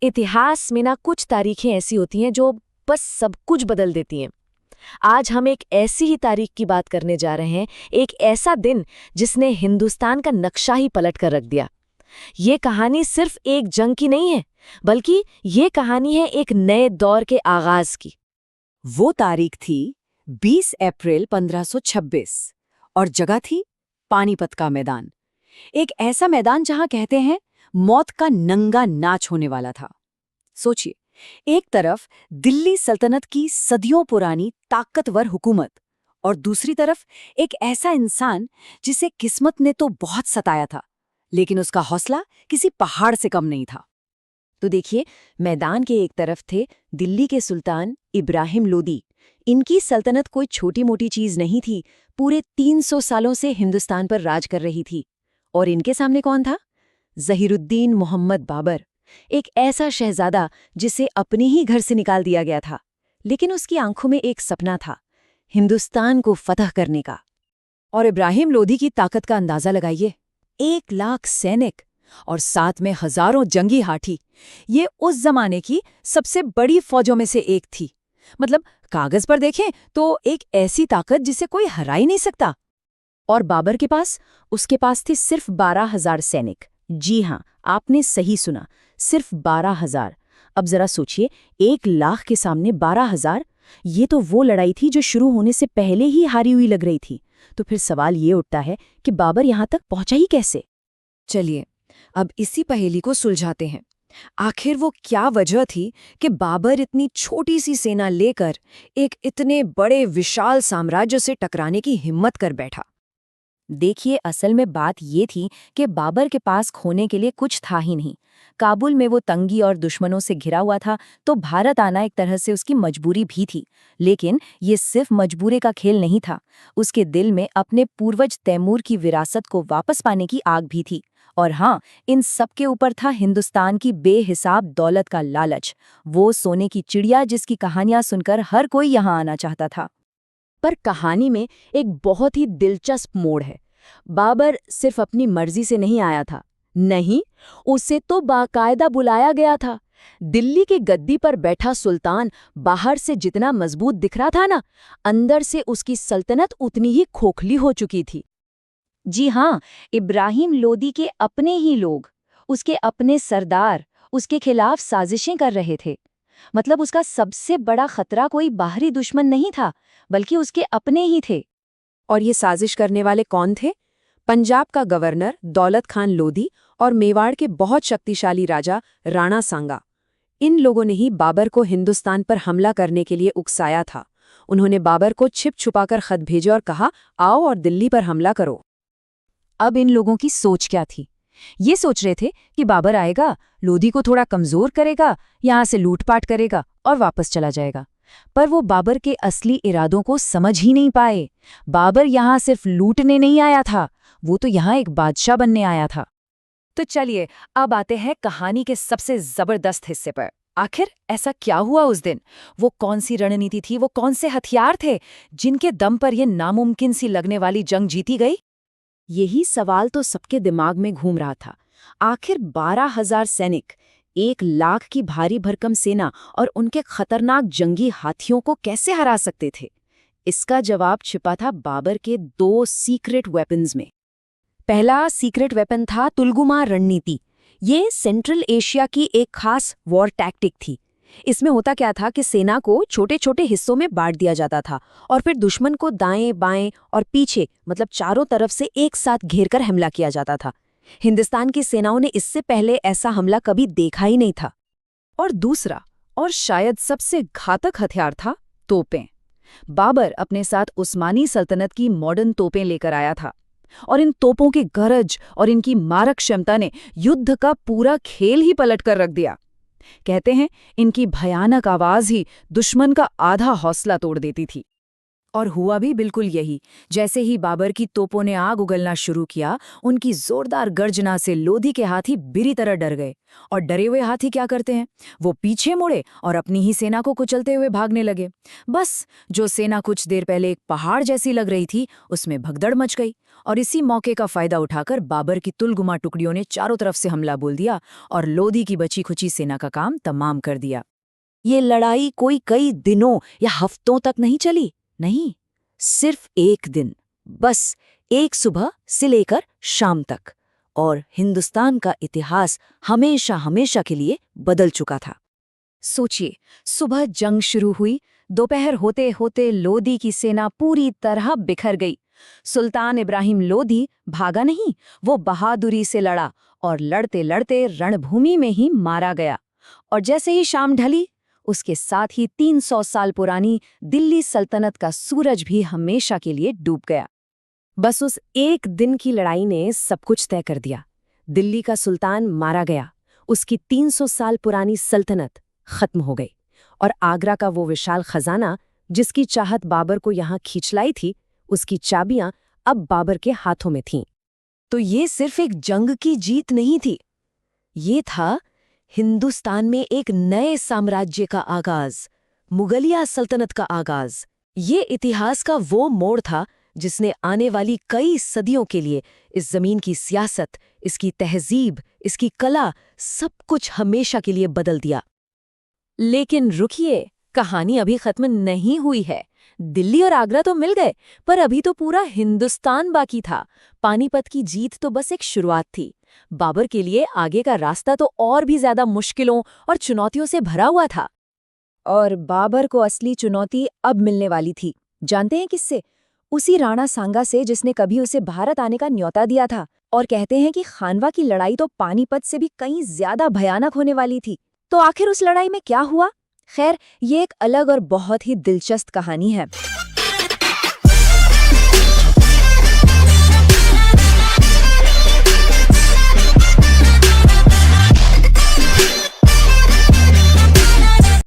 इतिहास में ना कुछ तारीखें ऐसी होती हैं जो बस सब कुछ बदल देती हैं। आज हम एक ऐसी ही तारीख की बात करने जा रहे हैं, एक ऐसा दिन जिसने हिंदुस्तान का नक्शा ही पलट कर रख दिया। ये कहानी सिर्फ एक जंग की नहीं है, बल्कि ये कहानी है एक नए दौर के आगाज की। वो तारीख थी 20 अप्रैल 1526 और जगह थी पानीपत का मैदान। एक ऐसा मैदान जहां कहते हैं मौत का नंगा नाच होने वाला था। सोचिए, एक तरफ दिल्ली सल्तनत की सदियों पुरानी ताकतवर हुकूमत और दूसरी तरफ एक ऐसा इंसान जिसे किस्मत ने तो बहुत सताया था, लेकिन उसका हौसला किसी पहाड़ से कम नहीं था। तो देखिए, मैदान के एक तरफ थे दिल्ली के सुल्तान इब्राहिम लोदी। इनकी सल्तनत कोई छोटी मोटी चीज नहीं थी, पूरे 300 सालों से हिंदुस्तान पर राज कर रही थी। और इनके सामने कौन था? ज़हीरुद्दीन मोहम्मद बाबर, एक ऐसा शहजादा जिसे अपने ही घर से निकाल दिया गया था, लेकिन उसकी आंखों में एक सपना था, हिंदुस्तान को फतह करने का। और इब्राहिम लोदी की ताकत का अंदाजा लगाइए, 1 लाख सैनिक और साथ में हजारों जंगी हाथी। ये उस जमाने की सबसे बड़ी फौजों में से एक थी। मतलब कागज पर देखें तो एक ऐसी ताकत जिसे कोई हरा ही नहीं सकता। और बाबर के पास? उसके पास थे सिर्फ 12,000 सैनिक। जी हाँ, आपने सही सुना, सिर्फ 12,000। अब जरा सोचिए, 1 लाख के सामने 12,000। ये तो वो लड़ाई थी जो शुरू होने से पहले ही हारी हुई लग रही थी। तो फिर सवाल ये उठता है कि बाबर यहाँ तक पहुंचा ही कैसे? चलिए, अब इसी पहेली को सुलझाते हैं। आखिर वो क्या वजह थी कि बाबर इतनी छोटी सी सेना लेकर एक इतने बड़े विशाल साम्राज्य से टकराने की हिम्मत कर बैठा? देखिए, असल में बात ये थी कि बाबर के पास खोने के लिए कुछ था ही नहीं। काबुल में वो तंगी और दुश्मनों से घिरा हुआ था, तो भारत आना एक तरह से उसकी मजबूरी भी थी। लेकिन ये सिर्फ मजबूरी का खेल नहीं था। उसके दिल में अपने पूर्वज तैमूर की विरासत को वापस पाने की आग भी थी। और हाँ, इन सब के ऊपर था हिंदुस्तान की बेहिसाब दौलत का लालच, वो सोने की चिड़िया जिसकी कहानियां सुनकर हर कोई यहाँ आना चाहता था। पर कहानी में एक बहुत ही दिलचस्प मोड़ है। बाबर सिर्फ अपनी मर्जी से नहीं आया था। नहीं, उसे तो बाकायदा बुलाया गया था। दिल्ली की गद्दी पर बैठा सुल्तान बाहर से जितना मजबूत दिख रहा था ना, अंदर से उसकी सल्तनत उतनी ही खोखली हो चुकी थी। जी हाँ, इब्राहिम लोदी के अपने ही लोग, उसके अपने सरदार उसके खिलाफ साजिशें कर रहे थे। मतलब उसका सबसे बड़ा खतरा कोई बाहरी दुश्मन नहीं था, बल्कि उसके अपने ही थे। और ये साजिश करने वाले कौन थे? पंजाब का गवर्नर दौलत खान लोधी और मेवाड़ के बहुत शक्तिशाली राजा राणा सांगा। इन लोगों ने ही बाबर को हिंदुस्तान पर हमला करने के लिए उकसाया था। उन्होंने बाबर को छिप छुपाकर खत भेजे और कहा, आओ और दिल्ली पर हमला करो। अब इन लोगों की सोच क्या थी? ये सोच रहे थे कि बाबर आएगा, लोधी को थोड़ा कमजोर करेगा, यहाँ से लूटपाट करेगा और वापस चला जाएगा। पर वो बाबर के असली इरादों को समझ ही नहीं पाए। बाबर यहाँ सिर्फ लूटने नहीं आया था, वो तो यहाँ एक बादशाह बनने आया था। तो चलिए, अब आते हैं कहानी के सबसे जबरदस्त हिस्से पर। आखिर ऐसा क्या हुआ उस दिन? वो कौन सी रणनीति थी, वो कौन से हथियार थे जिनके दम पर यह नामुमकिन सी लगने वाली जंग जीती गई? यही सवाल तो सबके दिमाग में घूम रहा था। आखिर 12,000 सैनिक, 1 लाख की भारी भरकम सेना और उनके खतरनाक जंगी हाथियों को कैसे हरा सकते थे? इसका जवाब छिपा था बाबर के 2 सीक्रेट वेपन्स में। पहला सीक्रेट वेपन था तुलगुमा रणनीति। ये सेंट्रल एशिया की एक खास वॉर टैक्टिक थी। इसमें होता क्या था कि सेना को छोटे छोटे हिस्सों में बांट दिया जाता था और फिर दुश्मन को दाएं बाएं और पीछे, मतलब चारों तरफ से एक साथ घेरकर हमला किया जाता था। हिंदुस्तान की सेनाओं ने इससे पहले ऐसा हमला कभी देखा ही नहीं था। और दूसरा और शायद सबसे घातक हथियार था तोपें। बाबर अपने साथ उस्मानी सल्तनत की मॉडर्न तोपें लेकर आया था, और इन तोपों की गरज और इनकी मारक क्षमता ने युद्ध का पूरा खेल ही पलट कर रख दिया। कहते हैं इनकी भयानक आवाज ही दुश्मन का आधा हौसला तोड़ देती थी। और हुआ भी बिल्कुल यही। जैसे ही बाबर की तोपों ने आग उगलना शुरू किया, उनकी जोरदार गर्जना से लोधी के हाथी बुरी तरह डर गए। और डरे हुए हाथी क्या करते हैं? वो पीछे मुड़े और अपनी ही सेना को कुचलते हुए भागने लगे। बस जो सेना कुछ देर पहले एक पहाड़ जैसी लग रही थी, उसमें भगदड़ मच गई। और इसी मौके का फायदा उठाकर बाबर की तुलगुमा टुकड़ियों ने चारों तरफ से हमला बोल दिया और लोधी की बची खुची सेना का काम तमाम कर दिया। ये लड़ाई कोई कई दिनों या हफ्तों तक नहीं चली, नहीं, सिर्फ एक दिन, बस एक सुबह से लेकर शाम तक, और हिंदुस्तान का इतिहास हमेशा हमेशा के लिए बदल चुका था। सोचिए, सुबह जंग शुरू हुई, दोपहर होते होते लोधी की सेना पूरी तरह बिखर गई। सुल्तान इब्राहिम लोधी भागा नहीं, वो बहादुरी से लड़ा और लड़ते लड़ते रणभूमि में ही मारा गया। और जैसे ही शाम ढली, उसके साथ ही 300 साल पुरानी दिल्ली सल्तनत का सूरज भी हमेशा के लिए डूब गया। बस उस एक दिन की लड़ाई ने सब कुछ तय कर दिया। दिल्ली का सुल्तान मारा गया, उसकी 300 साल पुरानी सल्तनत खत्म हो गई, और आगरा का वो विशाल खजाना जिसकी चाहत बाबर को यहाँ खींच लाई थी, उसकी चाबियां अब बाबर के हाथों में थीं। तो ये सिर्फ एक जंग की जीत नहीं थी, ये था हिंदुस्तान में एक नए साम्राज्य का आगाज, मुगलिया सल्तनत का आगाज। ये इतिहास का वो मोड़ था जिसने आने वाली कई सदियों के लिए इस जमीन की सियासत, इसकी तहजीब, इसकी कला, सब कुछ हमेशा के लिए बदल दिया। लेकिन रुकिए, कहानी अभी खत्म नहीं हुई है। दिल्ली और आगरा तो मिल गए, पर अभी तो पूरा हिंदुस्तान बाकी था। पानीपत की जीत तो बस एक शुरुआत थी। बाबर के लिए आगे का रास्ता तो और भी ज्यादा मुश्किलों और चुनौतियों से भरा हुआ था। और बाबर को असली चुनौती अब मिलने वाली थी। जानते हैं किससे? उसी राणा सांगा से जिसने कभी उसे भारत आने का न्योता दिया था। और कहते हैं कि खानवा की लड़ाई तो पानीपत से भी कहीं ज्यादा भयानक होने वाली थी। तो आखिर उस लड़ाई में क्या हुआ? खैर, ये एक अलग और बहुत ही दिलचस्प कहानी है।